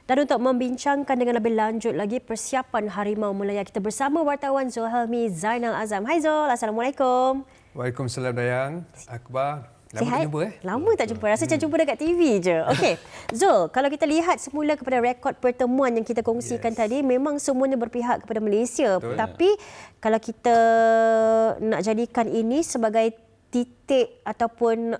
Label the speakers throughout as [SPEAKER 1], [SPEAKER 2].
[SPEAKER 1] Dan untuk membincangkan dengan lebih lanjut lagi persiapan Harimau Melaya, kita bersama wartawan Zulhelmi Zainal Azam. Hai Zul, Assalamualaikum.
[SPEAKER 2] Waalaikumsalam Dayang. Akbar. Lama
[SPEAKER 1] Sihat?
[SPEAKER 2] tak jumpa
[SPEAKER 1] Lama tak jumpa. Rasa macam jumpa dekat TV je. Okey. Zul, kalau kita lihat semula kepada rekod pertemuan yang kita kongsikan tadi, memang semuanya berpihak kepada Malaysia.
[SPEAKER 2] Betul.
[SPEAKER 1] Tapi kalau kita nak jadikan ini sebagai titik ataupun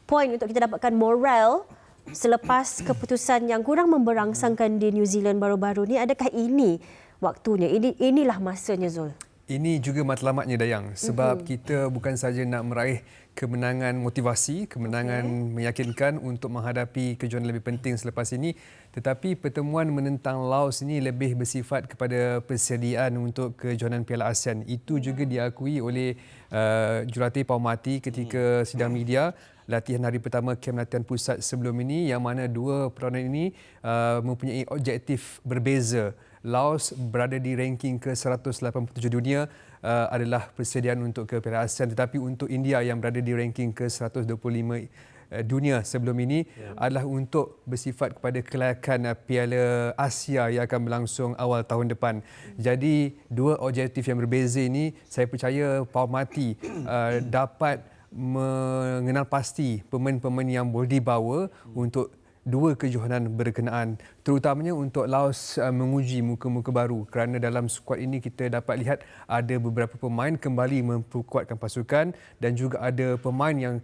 [SPEAKER 1] poin untuk kita dapatkan moral selepas keputusan yang kurang memberangsangkan di New Zealand baru-baru ni, adakah ini waktunya? Inilah masanya, Zul.
[SPEAKER 2] Ini juga matlamatnya Dayang, sebab kita bukan saja nak meraih kemenangan motivasi, kemenangan meyakinkan untuk menghadapi kejohanan lebih penting selepas ini, tetapi pertemuan menentang Laos ini lebih bersifat kepada persediaan untuk kejohanan Piala ASEAN. Itu juga diakui oleh Jurulatih Paumati ketika sidang media latihan hari pertama kem latihan pusat sebelum ini, yang mana dua peranan ini mempunyai objektif berbeza. Laos berada di ranking ke-187 dunia adalah persediaan untuk ke Piala ASEAN, tetapi untuk India yang berada di ranking ke-125 dunia sebelum ini adalah untuk bersifat kepada kelayakan Piala Asia yang akan berlangsung awal tahun depan. Jadi dua objektif yang berbeza ini, saya percaya Paumati dapat mengenal pasti pemain-pemain yang boleh dibawa untuk dua kejohanan berkenaan, terutamanya untuk Laos menguji muka-muka baru, kerana dalam skuad ini kita dapat lihat ada beberapa pemain kembali memperkuatkan pasukan dan juga ada pemain yang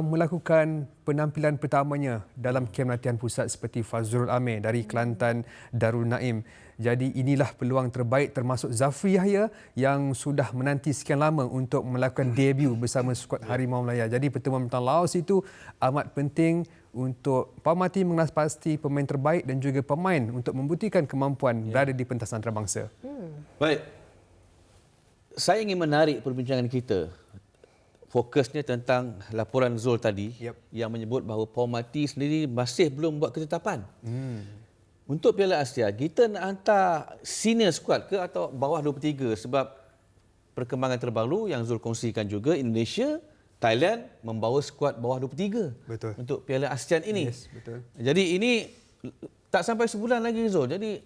[SPEAKER 2] melakukan penampilan pertamanya dalam kem latihan pusat seperti Fazrul Amir dari Kelantan Darul Naim. Jadi inilah peluang terbaik, termasuk Zafri Yahya yang sudah menanti sekian lama untuk melakukan debut bersama skuad Harimau Melaya. Jadi pertemuan tentang Laos itu amat penting untuk Paumati mengenal pasti pemain terbaik dan juga pemain untuk membuktikan kemampuan berada di pentas antarabangsa.
[SPEAKER 3] Baik. Saya ingin menarik perbincangan kita. Fokusnya tentang laporan Zul tadi yang menyebut bahawa Paumati sendiri masih belum buat ketetapan. Untuk Piala Asia, kita nak hantar senior squad ke atau bawah 23? Sebab perkembangan terbaru yang Zul kongsikan juga, Indonesia, Thailand membawa skuad bawah 23
[SPEAKER 2] Betul.
[SPEAKER 3] untuk Piala ASEAN ini.
[SPEAKER 2] Yes, betul.
[SPEAKER 3] Jadi ini tak sampai sebulan lagi, Zul. Jadi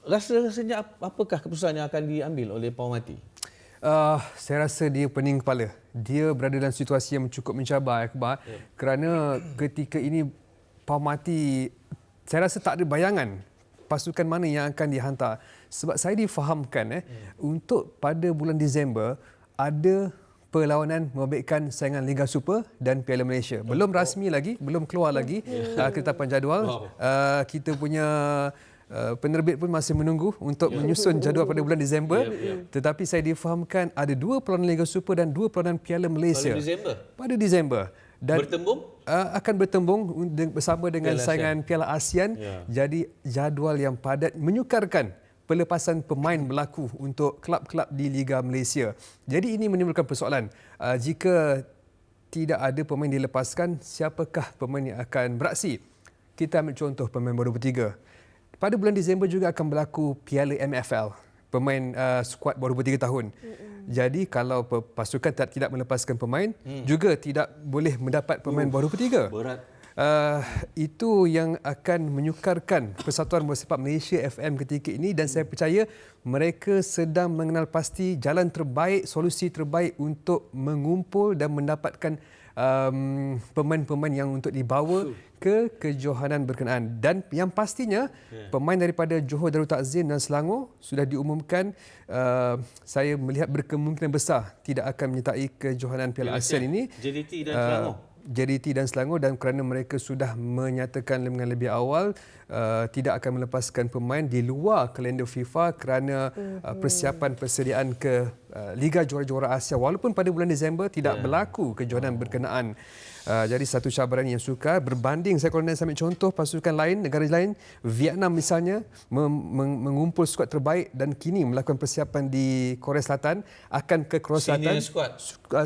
[SPEAKER 3] rasanya apakah keputusan yang akan diambil oleh Paumati?
[SPEAKER 2] Saya rasa dia pening kepala. Dia berada dalam situasi yang cukup mencabar, Akbar, kerana ketika ini Paumati, saya rasa tak ada bayangan pasukan mana yang akan dihantar. Sebab saya difahamkan untuk pada bulan Disember ada perlawanan membabitkan saingan Liga Super dan Piala Malaysia. Belum rasmi lagi, belum keluar lagi ketetapan jadual. Kita punya penerbit pun masih menunggu untuk menyusun jadual pada bulan Disember. Tetapi saya difahamkan ada dua perlawanan Liga Super dan dua perlawanan Piala Malaysia pada Disember. Dan akan bertembung bersama dengan saingan Piala ASEAN. Jadi jadual yang padat menyukarkan pelepasan pemain berlaku untuk kelab-kelab di Liga Malaysia. Jadi ini menimbulkan persoalan. Jika tidak ada pemain dilepaskan, siapakah pemain yang akan beraksi? Kita ambil contoh pemain baru 23. Pada bulan Disember juga akan berlaku Piala MFL. Pemain skuad baru 23 tahun. Jadi kalau pasukan tidak melepaskan pemain, juga tidak boleh mendapat pemain baru 23.
[SPEAKER 3] Berat.
[SPEAKER 2] Itu yang akan menyukarkan Persatuan Bola Sepak Malaysia FM ketika ini, dan saya percaya mereka sedang mengenal pasti jalan terbaik, solusi terbaik untuk mengumpul dan mendapatkan pemain-pemain yang untuk dibawa ke kejohanan berkenaan. Dan yang pastinya pemain daripada Johor Darul Takzim dan Selangor sudah diumumkan, saya melihat berkemungkinan besar tidak akan menyertai kejohanan Piala ASEAN ini.
[SPEAKER 3] JDT dan Selangor.
[SPEAKER 2] JDT dan Selangor, dan kerana mereka sudah menyatakan dengan lebih awal tidak akan melepaskan pemain di luar kalender FIFA kerana persiapan persediaan ke Liga Juara-Juara Asia, walaupun pada bulan Disember tidak berlaku kejohanan berkenaan. Jadi satu cabaran yang sukar berbanding, saya kalau nak ambil contoh pasukan lain, negara lain, Vietnam misalnya mengumpul skuad terbaik dan kini melakukan persiapan di Korea Selatan, akan ke Korea Selatan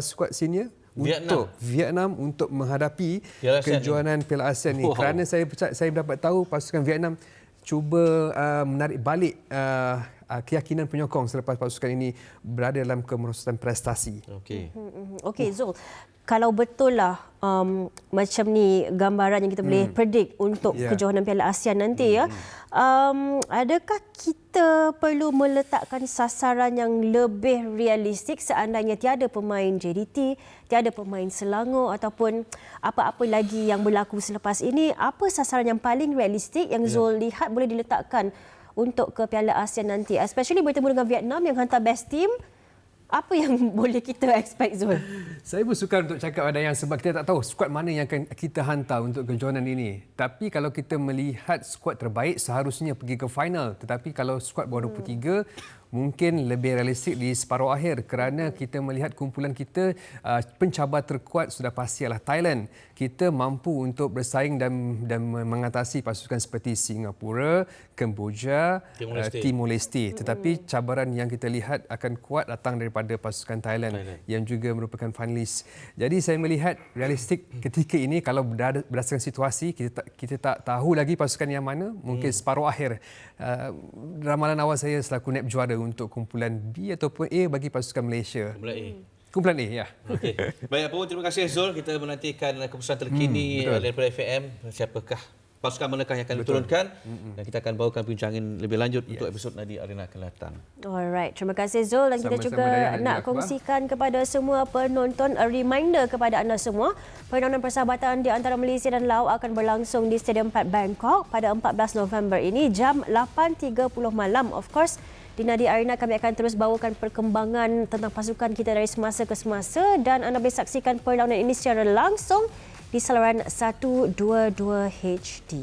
[SPEAKER 2] skuad senior untuk Vietnam untuk menghadapi kejohanan Piala ASEAN ini. Kerana saya dapat tahu pasukan Vietnam cuba menarik balik keyakinan penyokong selepas pasukan ini berada dalam kemerosotan prestasi.
[SPEAKER 1] Okey, Zul. kalau betul lah macam ni gambaran yang kita boleh predict untuk kejohanan Piala ASEAN nanti ya, adakah kita perlu meletakkan sasaran yang lebih realistik seandainya tiada pemain JDT, tiada pemain Selangor ataupun apa-apa lagi yang berlaku selepas ini? Apa sasaran yang paling realistik yang Zul lihat boleh diletakkan untuk ke Piala ASEAN nanti, especially bertemu dengan Vietnam yang hantar best team? Apa yang boleh kita expect, Zul?
[SPEAKER 2] Saya bersukar untuk cakap ada yang sebab kita tak tahu skuad mana yang akan kita hantar untuk kejohanan ini. Tapi kalau kita melihat skuad terbaik seharusnya pergi ke final. Tetapi kalau skuad bawah 23 mungkin lebih realistik di separuh akhir kerana kita melihat kumpulan kita pencabar terkuat sudah pasti adalah Thailand. Kita mampu untuk bersaing dan mengatasi pasukan seperti Singapura, Kemboja, Timor Leste. Tetapi cabaran yang kita lihat akan kuat datang daripada pasukan Thailand yang juga merupakan finalis. Jadi saya melihat realistik ketika ini kalau berdasarkan situasi kita tak tahu lagi pasukan yang mana, mungkin separuh akhir. Ramalan awal saya selaku NEP juara untuk kumpulan B ataupun A bagi pasukan Malaysia.
[SPEAKER 3] Kumpulan A.
[SPEAKER 2] Kumpulan A, ya.
[SPEAKER 3] Okey. Baik, apa pun terima kasih Zul. Kita menantikan keputusan terkini daripada FAM. Siapakah pasukan manakah yang akan diturunkan dan kita akan bawakan perbincangan lebih lanjut untuk episod Nadi Arena akan datang.
[SPEAKER 1] Alright, terima kasih Zul, dan kita
[SPEAKER 2] Sama-sama
[SPEAKER 1] juga
[SPEAKER 2] Dayang dan
[SPEAKER 1] nak
[SPEAKER 2] Akbar.
[SPEAKER 1] kongsikan kepada semua penonton, a reminder kepada anda semua, perlawanan persahabatan di antara Malaysia dan Laos akan berlangsung di Stadium Pat Bangkok pada 14 November ini jam 8.30 malam. Of course, di Nadi Arena kami akan terus bawakan perkembangan tentang pasukan kita dari semasa ke semasa dan anda boleh saksikan perlawanan ini secara langsung di saluran 122 HD.